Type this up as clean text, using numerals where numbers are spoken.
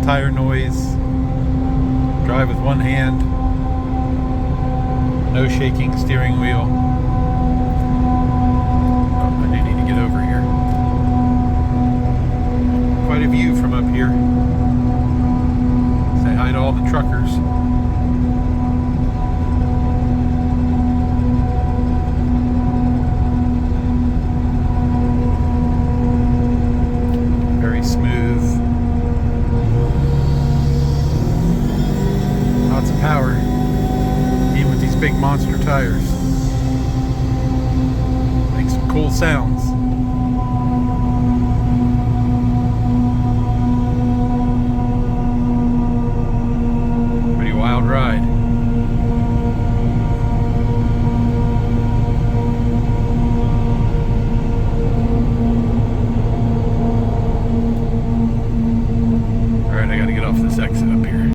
tire noise. Drive with one hand. No shaking steering wheel. Oh, I do need to get over here. Quite a view from up here. Say hi to all the truckers. Very smooth. Lots of power. Even with these big monster tires. Makes some cool sounds. Pretty wild ride. Alright, I gotta get off this exit up here.